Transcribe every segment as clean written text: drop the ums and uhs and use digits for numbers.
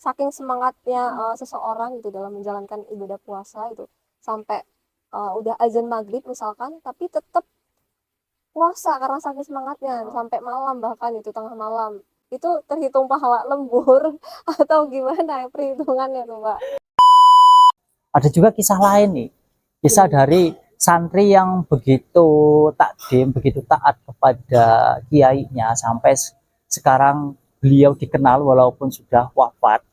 saking semangatnya seseorang gitu dalam menjalankan ibadah puasa itu sampai udah azan maghrib misalkan, tapi tetap puasa karena saking semangatnya sampai malam, bahkan itu tengah malam, itu terhitung pahala lembur atau gimana ya perhitungannya tuh Pak? Ada juga kisah lain nih, kisah dari santri yang begitu takdim, begitu taat kepada kiainya sampai sekarang beliau dikenal walaupun sudah wafat,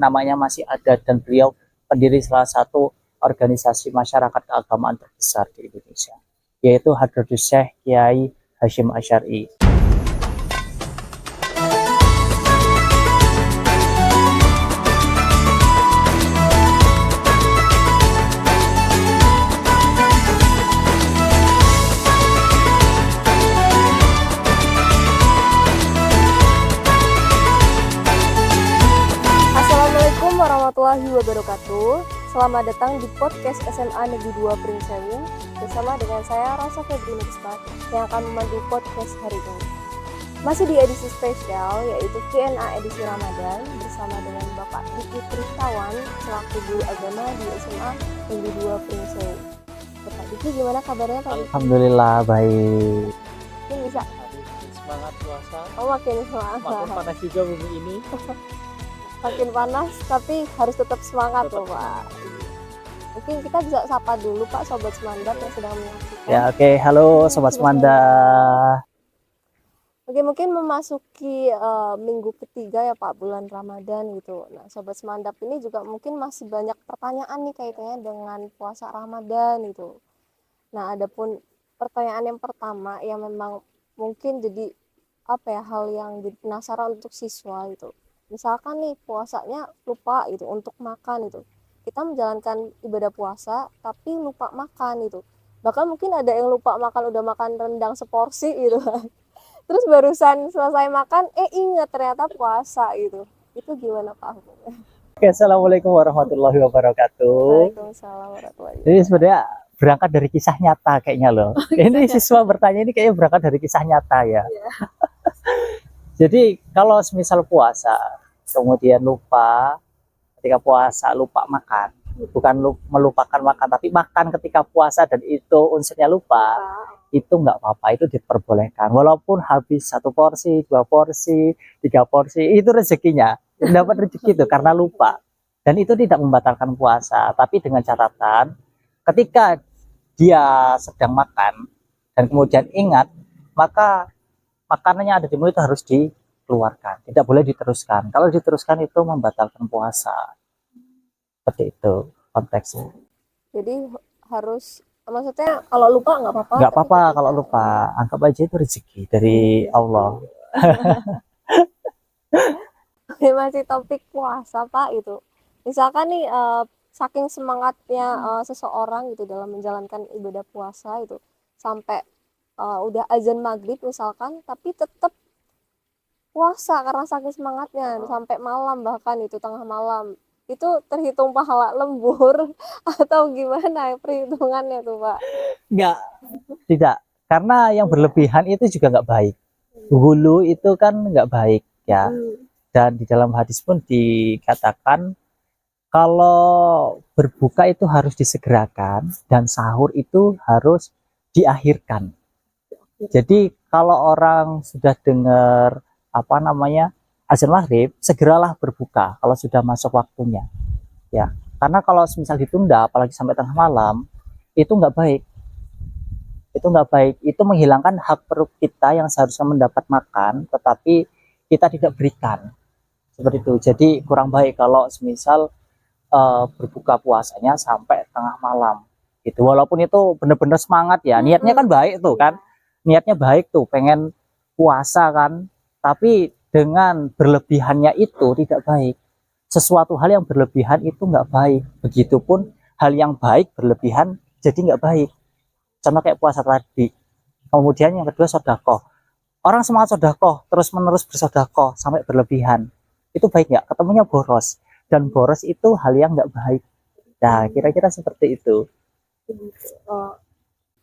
namanya masih ada dan beliau pendiri salah satu organisasi masyarakat keagamaan terbesar di Indonesia, yaitu Hadratus Syekh Kiai Hasyim Asy'ari. Assalamualaikum warahmatullahi wabarakatuh. Selamat datang di podcast SMA Negeri 2 Pringsewu bersama dengan saya Rosa Febri Nurispat yang akan memandu podcast hari ini. Masih di edisi spesial yaitu Q&A edisi Ramadan bersama dengan Bapak Diki Tristawan selaku guru agama di SMA Negeri 2 Pringsewu. Bapak Diki, gimana kabarnya Pak Diki? Alhamdulillah baik. Mungkin bisa. Semangat puasa. Oh, makin semangat. Makin panas juga bumi ini. Makin panas tapi harus tetap semangat loh Pak. Mungkin kita bisa sapa dulu Pak Sobat Semandap yang sedang menyaksikan. Ya oke, halo Sobat Semanda. Oke, mungkin memasuki minggu ketiga ya Pak, bulan Ramadan gitu. Nah, Sobat Semandap ini juga mungkin masih banyak pertanyaan nih kaitannya dengan puasa Ramadan gitu. Nah, adapun pertanyaan yang pertama yang memang mungkin jadi hal yang jadi penasaran untuk siswa itu. Misalkan nih puasanya lupa itu untuk makan itu. Kita menjalankan ibadah puasa tapi lupa makan itu. Bahkan mungkin ada yang lupa makan, udah makan rendang seporsi gitu. Terus barusan selesai makan ingat ternyata puasa gitu. Itu gimana Pak hukumnya? Oke, assalamualaikum warahmatullahi wabarakatuh. Waalaikumsalam warahmatullahi Jadi wabarakatuh. sebenarnya berangkat dari kisah nyata kayaknya loh. Ini siswa bertanya ini kayaknya berangkat dari kisah nyata ya. Iya. Jadi kalau semisal puasa, kemudian lupa ketika puasa lupa makan, bukan melupakan makan, tapi makan ketika puasa dan itu unsurnya lupa, itu nggak apa-apa, itu diperbolehkan. Walaupun habis 1 porsi, 2 porsi, 3 porsi, itu rezekinya, dapat rezeki itu karena lupa. Dan itu tidak membatalkan puasa, tapi dengan catatan ketika dia sedang makan dan kemudian ingat, maka makanannya ada di mulut itu harus dikeluarkan, tidak boleh diteruskan. Kalau diteruskan itu membatalkan puasa. Seperti itu konteksnya. Jadi harus, maksudnya kalau lupa nggak apa-apa. Nggak apa-apa kalau lupa, anggap aja itu rezeki dari Allah. Masih topik puasa Pak itu. Misalkan nih saking semangatnya seseorang gitu dalam menjalankan ibadah puasa itu sampai udah azan maghrib misalkan, tapi tetap puasa karena saking semangatnya sampai malam, bahkan itu tengah malam, itu terhitung pahala lembur atau gimana ya perhitungannya tuh Pak? Nggak, tidak. Karena yang berlebihan itu juga nggak baik. Hulu itu kan nggak baik ya. Dan di dalam hadis pun dikatakan kalau berbuka itu harus disegerakan dan sahur itu harus diakhirkan. Jadi kalau orang sudah dengar azan maghrib, segeralah berbuka kalau sudah masuk waktunya. Ya, karena kalau misal ditunda, apalagi sampai tengah malam, itu nggak baik. Itu nggak baik. Itu menghilangkan hak perut kita yang seharusnya mendapat makan, tetapi kita tidak berikan. Seperti itu. Jadi kurang baik kalau misal berbuka puasanya sampai tengah malam gitu, walaupun itu benar-benar semangat ya, niatnya kan baik tuh kan, niatnya baik tuh pengen puasa kan, tapi dengan berlebihannya itu tidak baik. Sesuatu hal yang berlebihan itu nggak baik, begitupun hal yang baik berlebihan jadi nggak baik. Contoh kayak puasa tadi, kemudian yang kedua sodakoh, orang semangat sodakoh terus menerus bersodakoh sampai berlebihan, itu baik nggak? Ketemunya boros, dan boros itu hal yang nggak baik. Nah, kira-kira seperti itu.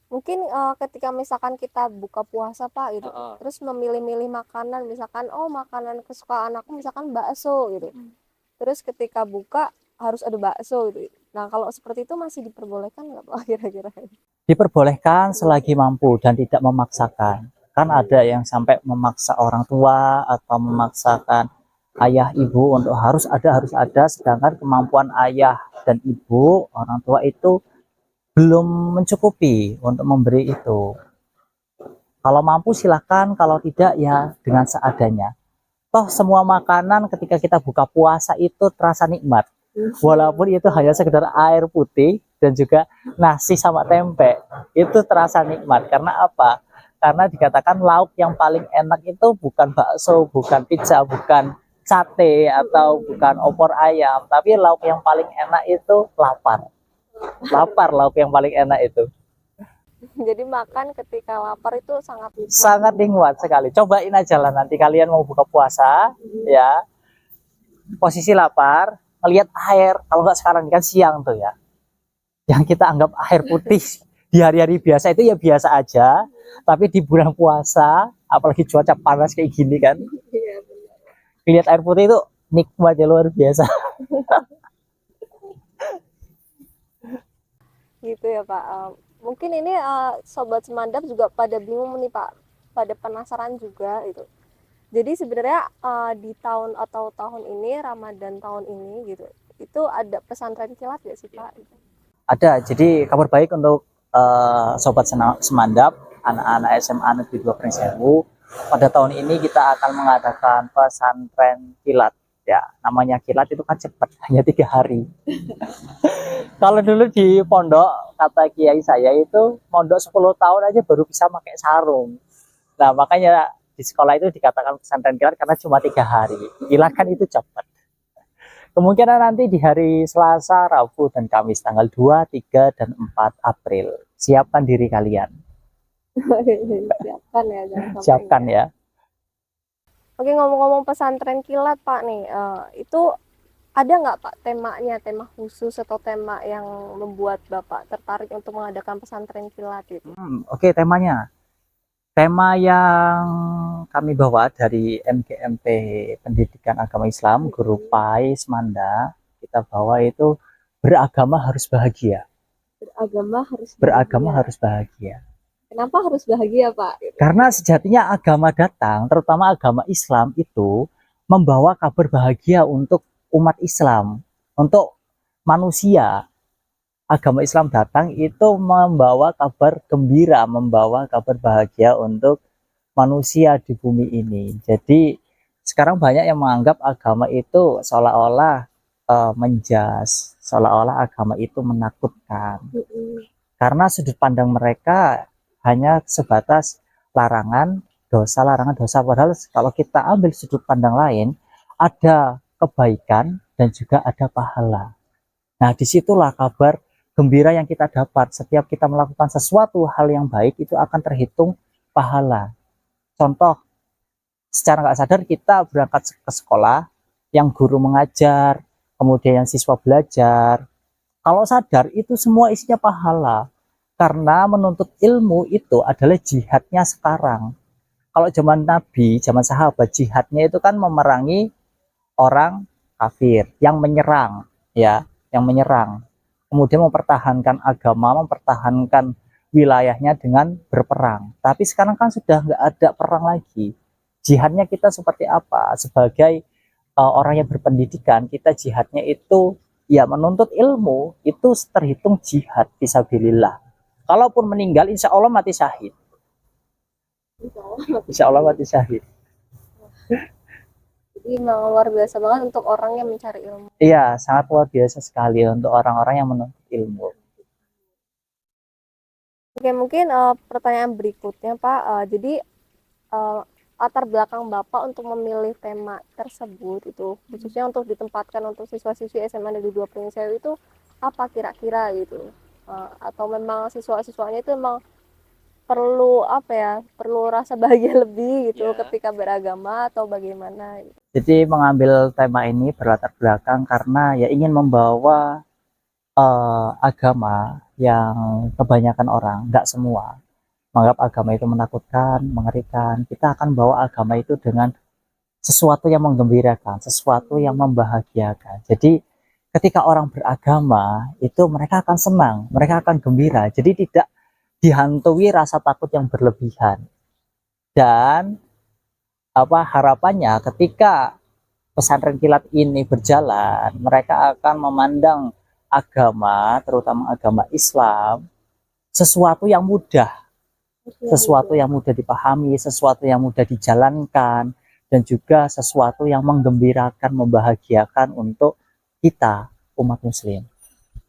Mungkin ketika misalkan kita buka puasa Pak gitu, terus memilih-milih makanan, misalkan makanan kesukaan aku misalkan bakso gitu. terus ketika buka harus ada bakso gitu. Nah kalau seperti itu masih diperbolehkan nggak Pak kira-kira? Diperbolehkan selagi mampu dan tidak memaksakan. Kan ada yang sampai memaksa orang tua atau memaksakan ayah ibu untuk harus ada, sedangkan kemampuan ayah dan ibu orang tua itu belum mencukupi untuk memberi itu. Kalau mampu silahkan, kalau tidak ya dengan seadanya. Toh semua makanan ketika kita buka puasa itu terasa nikmat. Walaupun itu hanya sekedar air putih dan juga nasi sama tempe, itu terasa nikmat. Karena apa? Karena dikatakan lauk yang paling enak itu bukan bakso, bukan pizza, bukan sate atau bukan opor ayam, tapi lauk yang paling enak itu lapar. Lapar lauk yang paling enak itu. Jadi makan ketika lapar itu sangat nikmat. Sangat nikmat sekali. Cobain aja lah nanti kalian mau buka puasa, ya. Posisi lapar, melihat air. Kalau nggak sekarang kan siang tuh ya. Yang kita anggap air putih di hari-hari biasa itu ya biasa aja. Tapi di bulan puasa, apalagi cuaca panas kayak gini kan, lihat air putih itu nikmatnya luar biasa. Gitu ya Pak. Mungkin ini Sobat Semandap juga pada bingung nih Pak, pada penasaran juga itu. Jadi sebenarnya di tahun atau tahun ini, Ramadan tahun ini gitu, itu ada pesantren kilat ya sih Pak? Ada, jadi kabar baik untuk Sobat Semandap, anak-anak SMA Negeri 2 Pringsewu. Pada tahun ini kita akan mengadakan pesantren kilat. Ya, namanya kilat itu kan cepat, hanya 3 hari. Kalau dulu di pondok, kata kiai saya itu pondok 10 tahun aja baru bisa pakai sarung. Nah, makanya di sekolah itu dikatakan pesantren kilat karena cuma 3 hari. Kilat kan itu cepat. Kemungkinan nanti di hari Selasa, Rabu, dan Kamis tanggal 2, 3, dan 4 April. Siapkan diri kalian. Siapkan ya, jangan sampai Siapkan ya. Oke, ngomong-ngomong pesantren kilat Pak nih, itu ada nggak Pak temanya, tema khusus atau tema yang membuat Bapak tertarik untuk mengadakan pesantren kilat itu? Oke, temanya. Tema yang kami bawa dari MGMP Pendidikan Agama Islam, Guru Pai Semanda, kita bawa itu beragama harus bahagia. Beragama harus bahagia. Kenapa harus bahagia Pak? Karena sejatinya agama datang, terutama agama Islam itu membawa kabar bahagia untuk umat Islam, untuk manusia. Agama Islam datang itu membawa kabar gembira, membawa kabar bahagia untuk manusia di bumi ini. Jadi sekarang banyak yang menganggap agama itu seolah-olah menjas, seolah-olah agama itu menakutkan. Karena sudut pandang mereka hanya sebatas larangan dosa, padahal kalau kita ambil sudut pandang lain, ada kebaikan dan juga ada pahala. Nah, disitulah kabar gembira yang kita dapat. Setiap kita melakukan sesuatu hal yang baik itu akan terhitung pahala. Contoh, secara nggak sadar kita berangkat ke sekolah, yang guru mengajar, kemudian yang siswa belajar. Kalau sadar itu semua isinya pahala. Karena menuntut ilmu itu adalah jihadnya sekarang. Kalau zaman Nabi, zaman sahabat, jihadnya itu kan memerangi orang kafir yang menyerang, ya, yang menyerang. Kemudian mempertahankan agama, mempertahankan wilayahnya dengan berperang. Tapi sekarang kan sudah nggak ada perang lagi. Jihadnya kita seperti apa? Sebagai orang yang berpendidikan, kita jihadnya itu ya menuntut ilmu, itu terhitung jihad fisabilillah. Kalaupun meninggal, insya Allah mati syahid. Insya Allah mati syahid. Jadi memang luar biasa banget untuk orang yang mencari ilmu. Iya, sangat luar biasa sekali untuk orang-orang yang menuntut ilmu. Oke, mungkin pertanyaan berikutnya Pak. Jadi latar belakang Bapak untuk memilih tema tersebut itu, khususnya untuk ditempatkan untuk siswa-siswi SMA Negeri 2 Pringsewu itu apa kira-kira gitu? Atau memang siswa-siswanya itu memang perlu apa ya, perlu rasa bahagia lebih gitu ketika beragama atau bagaimana gitu. Jadi mengambil tema ini berlatar belakang karena ya ingin membawa agama yang kebanyakan orang, nggak semua, menganggap agama itu menakutkan, mengerikan. Kita akan bawa agama itu dengan sesuatu yang menggembirakan, sesuatu yang membahagiakan. Jadi ketika orang beragama itu mereka akan senang, mereka akan gembira. Jadi tidak dihantui rasa takut yang berlebihan. Dan harapannya ketika pesantren kilat ini berjalan, mereka akan memandang agama, terutama agama Islam, sesuatu yang mudah, sesuatu yang mudah dipahami, sesuatu yang mudah dijalankan, dan juga sesuatu yang menggembirakan, membahagiakan untuk kita, umat muslim.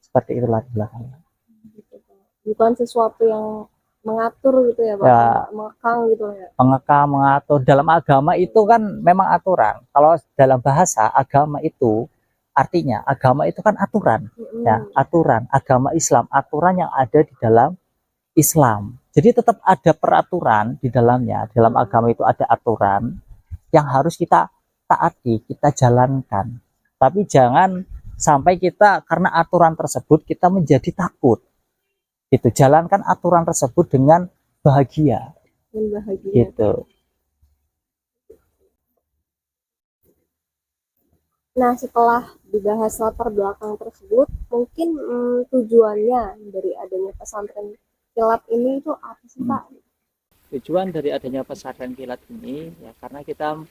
Seperti itulah di belakangnya. Bukan sesuatu yang mengatur gitu ya Pak, Ya, mengekang gitu ya. mengekang, mengatur. Dalam agama itu kan memang aturan. Kalau dalam bahasa agama itu artinya agama itu kan aturan, ya, aturan. Agama Islam, aturan yang ada di dalam Islam. Jadi tetap ada peraturan di dalamnya. Dalam agama itu ada aturan yang harus kita taati, kita jalankan. Tapi jangan sampai kita karena aturan tersebut kita menjadi takut. Gitu. Jalankan aturan tersebut dengan bahagia. Gitu. Nah, setelah dibahas latar belakang tersebut, mungkin tujuannya dari adanya pesantren kilat ini itu apa sih Pak? Tujuan dari adanya pesantren kilat ini ya karena kita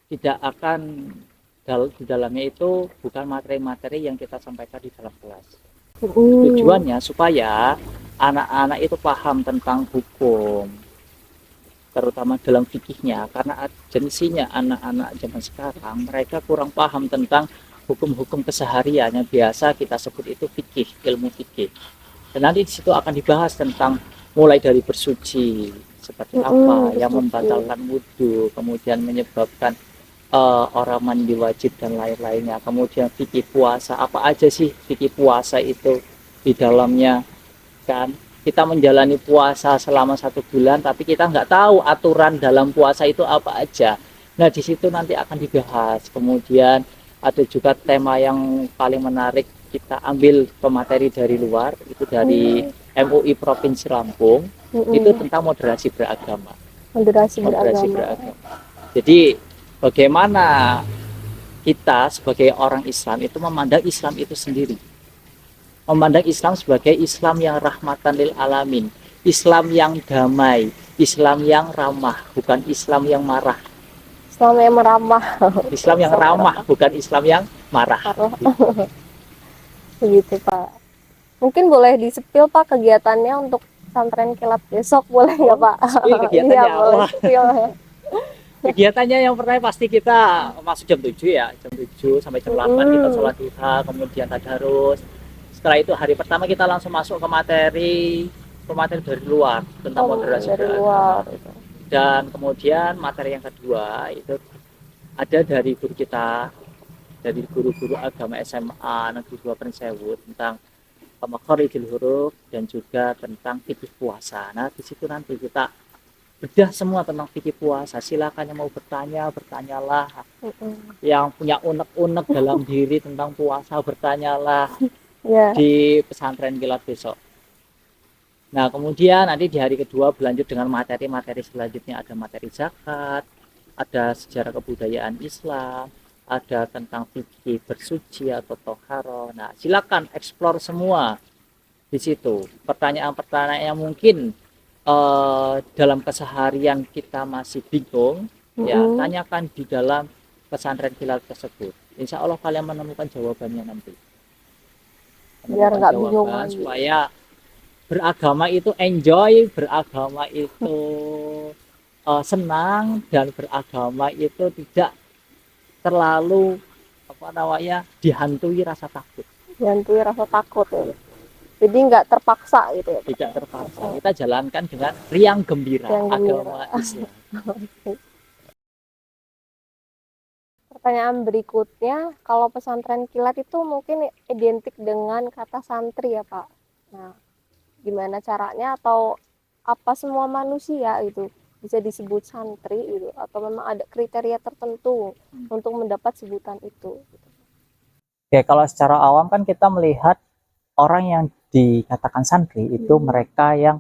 tidak akan di dalamnya itu bukan materi-materi yang kita sampaikan di dalam kelas. Tujuannya supaya anak-anak itu paham tentang hukum, terutama dalam fikihnya, karena jenisnya anak-anak zaman sekarang mereka kurang paham tentang hukum-hukum keseharian yang biasa kita sebut itu fikih, ilmu fikih. Dan nanti di situ akan dibahas tentang mulai dari bersuci seperti apa yang membatalkan wudhu, kemudian menyebabkan orang mandi wajib dan lain-lainnya. Kemudian fikih puasa, apa aja sih fikih puasa itu di dalamnya, kan kita menjalani puasa selama 1 bulan tapi kita nggak tahu aturan dalam puasa itu apa aja. Nah di situ nanti akan dibahas. Kemudian ada juga tema yang paling menarik, kita ambil pemateri dari luar, itu dari MUI Provinsi Lampung, itu tentang moderasi beragama. Moderasi beragama. Jadi bagaimana kita sebagai orang Islam itu memandang Islam itu sendiri, memandang Islam sebagai Islam yang rahmatan lil alamin, Islam yang damai, Islam yang ramah, bukan Islam yang marah. Islam yang meramah. Islam yang ramah, bukan Islam yang marah. Begitu Pak. Mungkin boleh disepil Pak kegiatannya untuk pesantren kilat besok, boleh ya Pak? Kegiatannya iya, boleh sepil. Kegiatannya yang pertama pasti kita masuk jam 7 ya, jam 7 sampai jam 8 kita sholat duha, kemudian tadarus. Setelah itu hari pertama kita langsung masuk ke materi dari luar tentang moderasi beragama. Dan kemudian materi yang kedua itu ada dari guru kita, dari guru-guru agama SMA Negeri 2 Prinsewut tentang makharijul huruf dan juga tentang fikih puasa. Nah di situ nanti kita bedah semua tentang fikih puasa. Silakan yang mau bertanya, bertanyalah. Yang punya unek-unek dalam diri tentang puasa, bertanyalah di pesantren kilat besok. Nah kemudian nanti di hari kedua berlanjut dengan materi-materi selanjutnya. Ada materi zakat, ada sejarah kebudayaan Islam, ada tentang fikih bersuci atau toharo. Nah silakan eksplor semua di situ. Pertanyaan-pertanyaan yang mungkin dalam keseharian kita masih bingung, ya tanyakan di dalam pesantren kilat tersebut. Insya Allah kalian menemukan jawabannya nanti. Biar nggak bingung supaya beragama itu enjoy, beragama itu senang, dan beragama itu tidak terlalu dihantui rasa takut. Dihantui rasa takut ya. Jadi nggak terpaksa gitu ya. Tidak terpaksa. Kita jalankan dengan riang gembira, agama Islam. Pertanyaan berikutnya, kalau pesantren kilat itu mungkin identik dengan kata santri ya Pak. Nah, gimana caranya atau apa semua manusia itu bisa disebut santri gitu, atau memang ada kriteria tertentu untuk mendapat sebutan itu? Oke, kalau secara awam kan kita melihat orang yang dikatakan santri itu mereka yang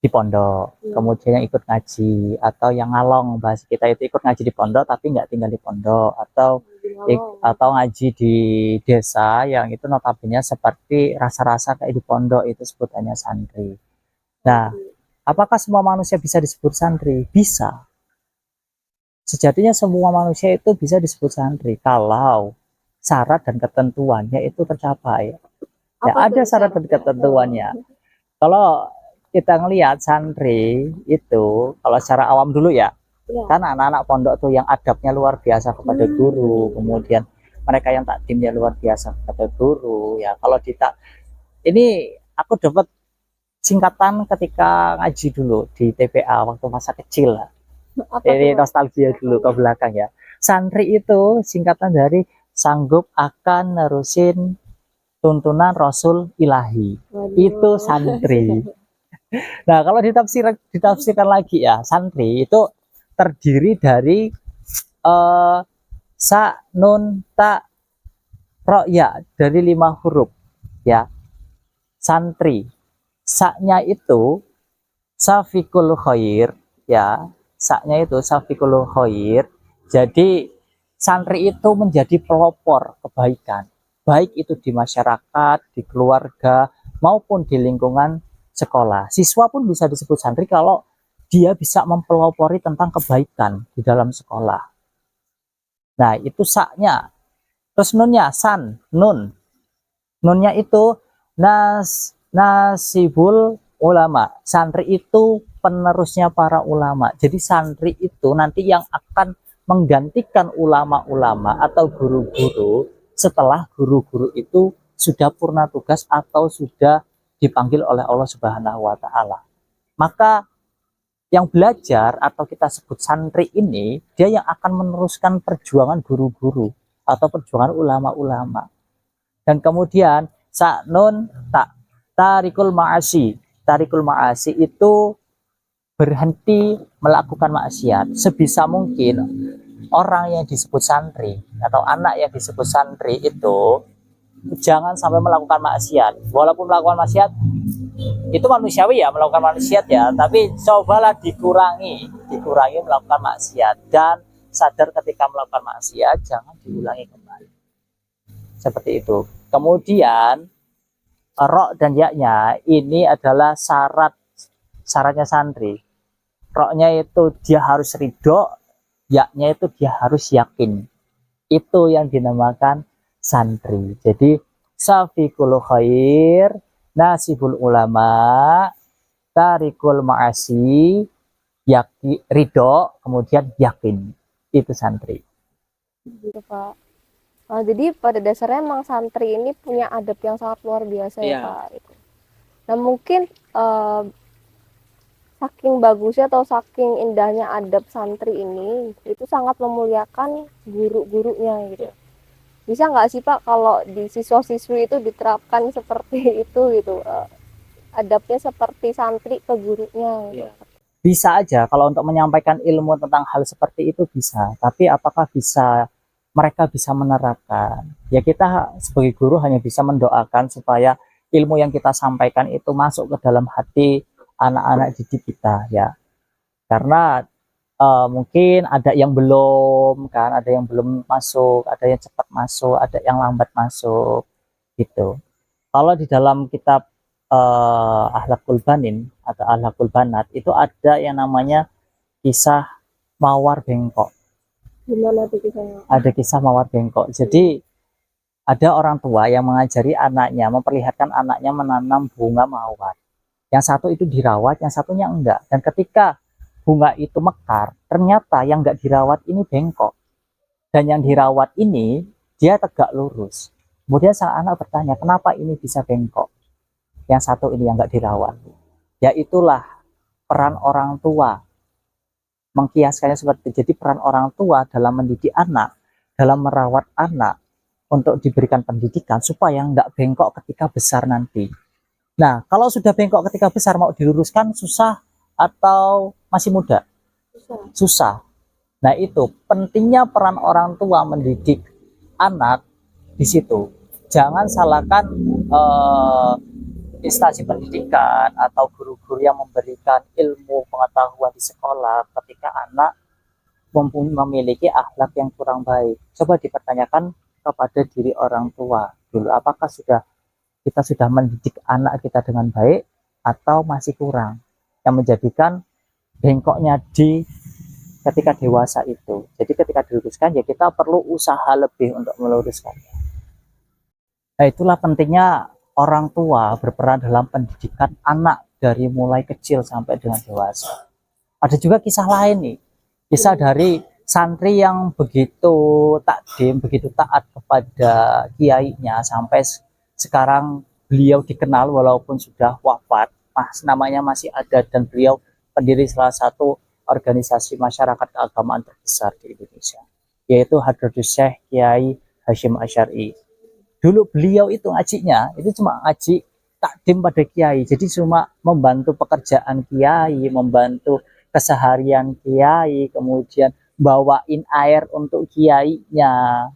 di pondok, kemudian yang ikut ngaji, atau yang ngalong bahasa kita itu ikut ngaji di pondok tapi nggak tinggal di pondok, atau ngaji di desa yang itu notabene seperti rasa-rasa kayak di pondok, itu sebutannya santri. Nah, apakah semua manusia bisa disebut santri? Bisa. Sejatinya semua manusia itu bisa disebut santri kalau syarat dan ketentuannya itu tercapai. Ya, ada syarat dan ketentuannya. Kalau kita ngelihat santri itu, kalau secara awam dulu ya, kan anak-anak pondok tuh yang adabnya luar biasa kepada guru, kemudian mereka yang takdimnya luar biasa kepada guru. Ya, kalau ini aku dapat singkatan ketika ngaji dulu di TPA waktu masa kecil lah. Ini nostalgia dulu ke belakang ya. Santri itu singkatan dari sanggup akan nerusin tuntunan Rasul Ilahi. Itu santri. Nah, kalau ditafsirkan lagi ya, santri itu terdiri dari sa, nun, ta, ro, ya, dari 5 huruf ya. Santri. Sa-nya itu safikul khair ya. Sa-nya itu safikul khair. Jadi santri itu menjadi pelopor kebaikan, baik itu di masyarakat, di keluarga, maupun di lingkungan sekolah. Siswa pun bisa disebut santri kalau dia bisa mempelopori tentang kebaikan di dalam sekolah. Nah, itu sa-nya. Terus nunnya, san, nun. Nunnya itu nasibul ulama. Santri itu penerusnya para ulama. Jadi santri itu nanti yang akan menggantikan ulama-ulama atau guru-guru setelah guru-guru itu sudah purna tugas atau sudah dipanggil oleh Allah Subhanahu wa taala. Maka yang belajar atau kita sebut santri ini, dia yang akan meneruskan perjuangan guru-guru atau perjuangan ulama-ulama. Dan kemudian sa'nun tarikul ma'asi. Tarikul ma'asi itu berhenti melakukan maksiat. Sebisa mungkin orang yang disebut santri atau anak yang disebut santri itu jangan sampai melakukan maksiat. Walaupun melakukan maksiat itu manusiawi ya, melakukan maksiat ya, tapi cobalah dikurangi melakukan maksiat dan sadar ketika melakukan maksiat jangan diulangi kembali. Seperti itu. Kemudian ro dan ya-nya ini adalah syaratnya santri. Roknya itu dia harus ridho, yaknya itu dia harus yakin. Itu yang dinamakan santri. Jadi safikul khair, nasibul ulama, tarikul ma'asi, ridho, kemudian yakin. Itu santri. Gitu, Pak. Jadi pada dasarnya emang santri ini punya adab yang sangat luar biasa ya, Pak. Nah, mungkin saking bagusnya atau saking indahnya adab santri ini itu sangat memuliakan guru-gurunya gitu. Bisa nggak sih Pak kalau di siswa-siswi itu diterapkan seperti itu gitu, adabnya seperti santri ke gurunya gitu. Bisa aja kalau untuk menyampaikan ilmu tentang hal seperti itu bisa, tapi apakah mereka bisa menerapkan? Ya, kita sebagai guru hanya bisa mendoakan supaya ilmu yang kita sampaikan itu masuk ke dalam hati anak-anak didik kita ya, karena mungkin ada yang belum kan, ada yang belum masuk, ada yang cepat masuk, ada yang lambat masuk gitu. Kalau di dalam kitab Akhlakul Banin atau Akhlakul Banat itu ada yang namanya kisah mawar bengkok. Gimana tuh kisahnya? Ada kisah mawar bengkok. Jadi ada orang tua yang mengajari anaknya, memperlihatkan anaknya menanam bunga mawar. Yang satu itu dirawat, yang satunya enggak. Dan ketika bunga itu mekar, ternyata yang enggak dirawat ini bengkok. Dan yang dirawat ini, dia tegak lurus. Kemudian sang anak bertanya, kenapa ini bisa bengkok? Yang satu ini yang enggak dirawat. Ya itulah peran orang tua. Mengkiaskannya seperti itu. Jadi peran orang tua dalam mendidik anak, dalam merawat anak, untuk diberikan pendidikan supaya enggak bengkok ketika besar nanti. Nah, kalau sudah bengkok ketika besar mau diluruskan susah atau masih muda? Susah. Nah, itu pentingnya peran orang tua mendidik anak di situ. Jangan salahkan instansi pendidikan atau guru-guru yang memberikan ilmu pengetahuan di sekolah ketika anak memiliki akhlak yang kurang baik. Coba dipertanyakan kepada diri orang tua dulu, apakah kita sudah mendidik anak kita dengan baik atau masih kurang, yang menjadikan bengkoknya di ketika dewasa itu. Jadi ketika diluruskan ya kita perlu usaha lebih untuk meluruskannya. Nah, itulah pentingnya orang tua berperan dalam pendidikan anak dari mulai kecil sampai dengan dewasa. Ada juga kisah lain nih, kisah dari santri yang begitu takdim, begitu taat kepada kiainya sampai sekarang beliau dikenal walaupun sudah wafat, namanya masih ada, dan beliau pendiri salah satu organisasi masyarakat keagamaan terbesar di Indonesia, yaitu Hadratus Syekh Kiai Hasyim Asy'ari. Dulu beliau itu ngajinya itu cuma ngaji takdim pada kiai, jadi cuma membantu pekerjaan kiai, membantu keseharian kiai, kemudian bawain air untuk kiainya,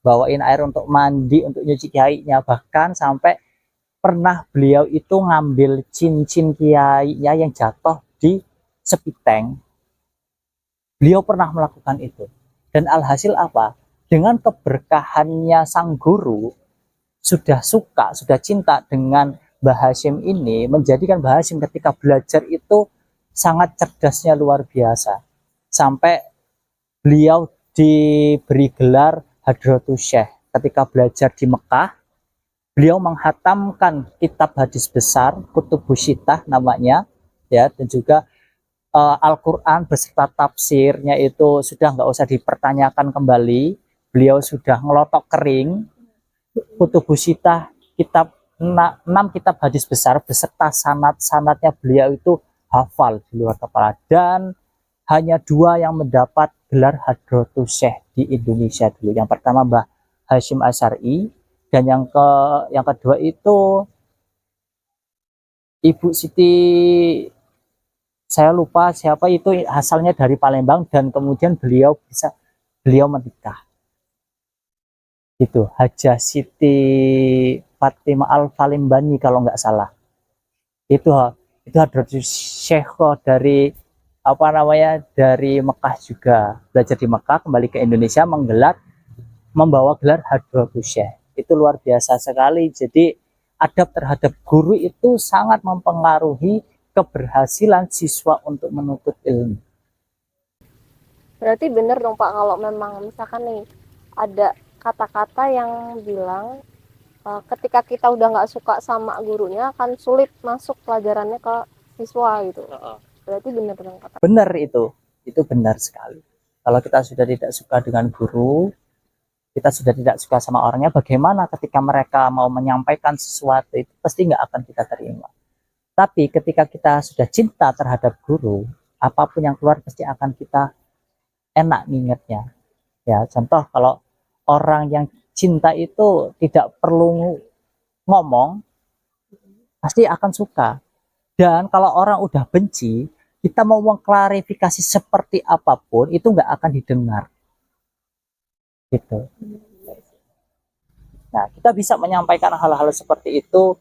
bawain air untuk mandi, untuk nyuci kiainya, bahkan sampai pernah beliau itu ngambil cincin kiainya yang jatuh di sepiteng. Beliau pernah melakukan itu, dan alhasil apa? Dengan keberkahannya sang guru, sudah suka, sudah cinta dengan Mbah Hasyim ini, menjadikan Mbah Hasyim ketika belajar itu sangat cerdasnya luar biasa, sampai beliau diberi gelar Hadratus Syekh. Ketika belajar di Mekah, beliau menghatamkan kitab hadis besar, Kutubus Sittah namanya, ya, dan juga Al-Quran beserta tafsirnya itu sudah nggak usah dipertanyakan kembali. Beliau sudah ngelotok kering. Kutubus Sittah, kitab 6 kitab hadis besar beserta sanad-sanadnya beliau itu hafal di luar kepala, dan hanya 2 yang mendapat gelar Hadratus Syekh di Indonesia dulu. Yang pertama Mbah Hasyim Asy'ari, dan yang kedua itu Ibu Siti, saya lupa siapa itu, asalnya dari Palembang, dan kemudian beliau menikah. Itu Hajah Siti Fatimah Al-Falimbani kalau nggak salah. Itu Hadratus Syekh dari dari Mekah juga, belajar di Mekah, kembali ke Indonesia membawa gelar Hadratus Syekh. Itu luar biasa sekali. Jadi adab terhadap guru itu sangat mempengaruhi keberhasilan siswa untuk menuntut ilmu. Berarti bener dong Pak, kalau memang misalkan nih ada kata-kata yang bilang ketika kita udah nggak suka sama gurunya akan sulit masuk pelajarannya ke siswa gitu. Berarti bener dong kata. Benar itu benar sekali. Kalau kita sudah tidak suka dengan guru, kita sudah tidak suka sama orangnya, bagaimana ketika mereka mau menyampaikan sesuatu itu pasti nggak akan kita terima. Tapi ketika kita sudah cinta terhadap guru, apapun yang keluar pasti akan kita enak ngingetnya. Ya, contoh kalau orang yang cinta itu tidak perlu ngomong, pasti akan suka. Dan kalau orang udah benci, kita mau mengklarifikasi seperti apapun itu nggak akan didengar. Gitu. Nah, kita bisa menyampaikan hal-hal seperti itu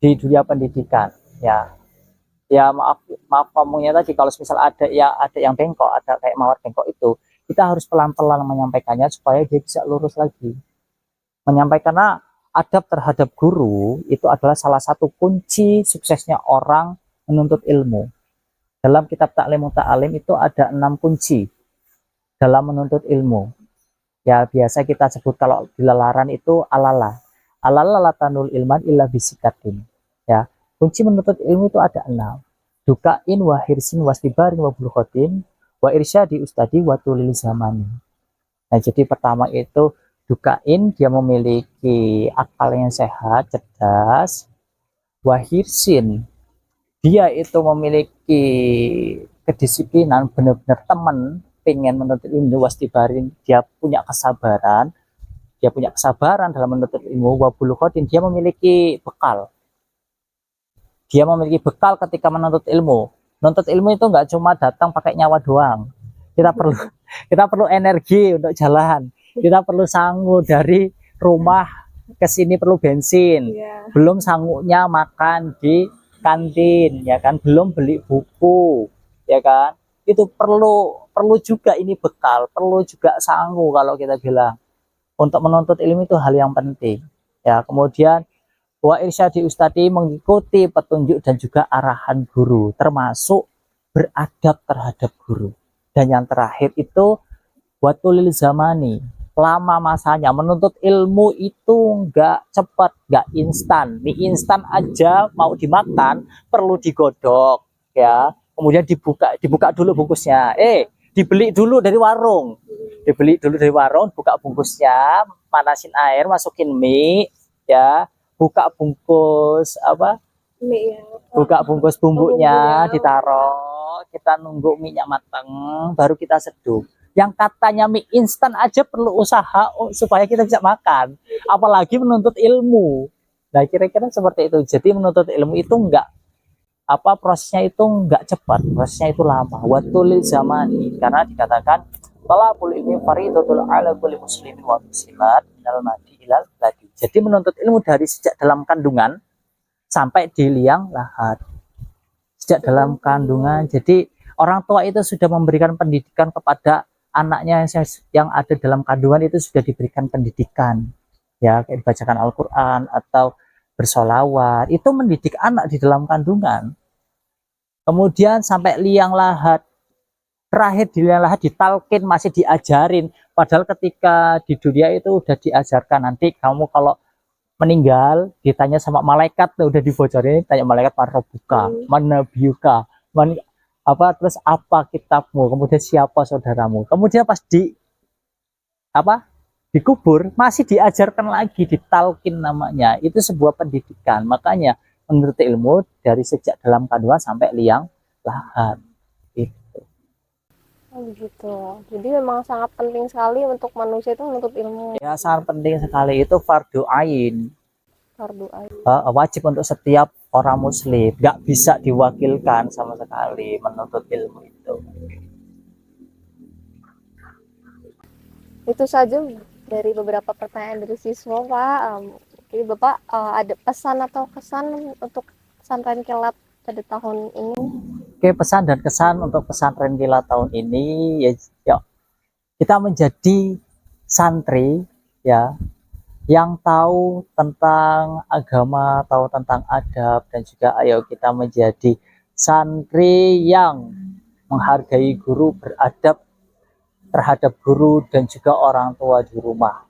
di dunia pendidikan. Ya maaf ngomongnya tadi, kalau misal ada yang bengkok, ada kayak mawar bengkok itu, kita harus pelan-pelan menyampaikannya supaya dia bisa lurus lagi. Menyampaikan adab terhadap guru itu adalah salah satu kunci suksesnya orang menuntut ilmu. Dalam kitab Ta'lim Muta'alim itu ada 6 kunci dalam menuntut ilmu. Ya, biasa kita sebut kalau di lelaran itu alala latanul ilman illa bisikatin. Ya, kunci menuntut ilmu itu ada 6. Dukain wa hirsin wastibarin wa bulkhotin wa irsyadi ustadi wa tulil zamani. Nah, jadi pertama itu dukain, dia memiliki akal yang sehat, cerdas. Wa hirsin, dia itu memiliki kedisiplinan, benar-benar teman, pengen menuntut ilmu. Wastibarin, dia punya kesabaran dalam menuntut ilmu. Wa bulkhotin, dia memiliki bekal. Dia memiliki bekal ketika menuntut ilmu. Menuntut ilmu itu nggak cuma datang pakai nyawa doang. Kita perlu energi untuk jalan. Kita perlu sanggup dari rumah ke sini perlu bensin, Iya. belum sanggupnya makan di kantin, ya kan, belum beli buku, ya kan, itu perlu juga ini bekal, perlu juga sanggup kalau kita bilang untuk menuntut ilmu itu hal yang penting, ya. Kemudian wa irsyadi ustadi, mengikuti petunjuk dan juga arahan guru, termasuk beradab terhadap guru. Dan yang terakhir itu watulil zamani, lama masanya. Menuntut ilmu itu nggak cepat, nggak instan. Mie instan aja mau dimakan perlu digodok, ya, kemudian dibuka dulu bungkusnya, dibeli dulu dari warung, buka bungkusnya, panasin air, masukin mie, ya, buka bungkus apa, Mie ya. buka bungkus bumbunya, Bumbunya. ditaruh, kita nunggu minyak matang, baru kita seduh. Yang katanya mie instan aja perlu usaha supaya kita bisa makan, apalagi menuntut ilmu. Nah, kira-kira seperti itu. Jadi menuntut ilmu itu enggak prosesnya itu enggak cepat, prosesnya itu lama. Watulil zamani, karena dikatakan talabul ilmi faridatul ala kulli muslimin wa muslimat minal madi ilal ladi. Jadi menuntut ilmu dari sejak dalam kandungan sampai di liang lahat. Sejak dalam kandungan, jadi orang tua itu sudah memberikan pendidikan kepada anaknya yang ada dalam kandungan, itu sudah diberikan pendidikan, ya, kayak dibacakan Al-Quran atau bersolawat, itu mendidik anak di dalam kandungan. Kemudian sampai liang lahat, terakhir di liang lahat ditalkin, masih diajarin, padahal ketika di dunia itu udah diajarkan, nanti kamu kalau meninggal ditanya sama malaikat, udah dibocorin, tanya malaikat marobuka, mana biuka, terus apa kitabmu, kemudian siapa saudaramu, kemudian pas dikubur masih diajarkan lagi, ditalkin namanya. Itu sebuah pendidikan. Makanya menurut ilmu dari sejak dalam kandungan sampai liang lahat itu. Begitu. Jadi memang sangat penting sekali untuk manusia itu menuntut ilmu. Ya, sangat penting sekali, itu fardu ain, Fardu ain. wajib untuk setiap orang muslim, nggak bisa diwakilkan sama sekali menuntut ilmu itu. Itu saja dari beberapa pertanyaan dari siswa, Pak. Oke, Bapak ada pesan atau kesan untuk pesantren kilat pada tahun ini? Oke, pesan dan kesan untuk pesantren kilat tahun ini, ya, kita menjadi santri, ya, yang tahu tentang agama, tahu tentang adab, dan juga ayo kita menjadi santri yang menghargai guru, beradab terhadap guru dan juga orang tua di rumah.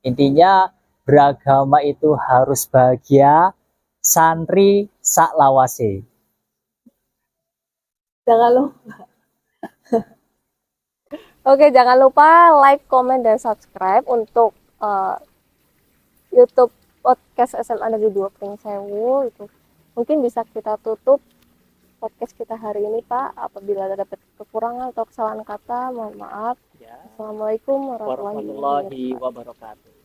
Intinya beragama itu harus bahagia, santri sak lawase. Jangan lupa. Oke, jangan lupa like, comment, dan subscribe untuk YouTube podcast SMA Negeri 2 Pringsewu. Itu mungkin bisa kita tutup podcast kita hari ini, Pak. Apabila ada kekurangan atau kesalahan kata, mohon maaf. Ya. Assalamualaikum warahmatullahi Warahmatullahi wabarakatuh.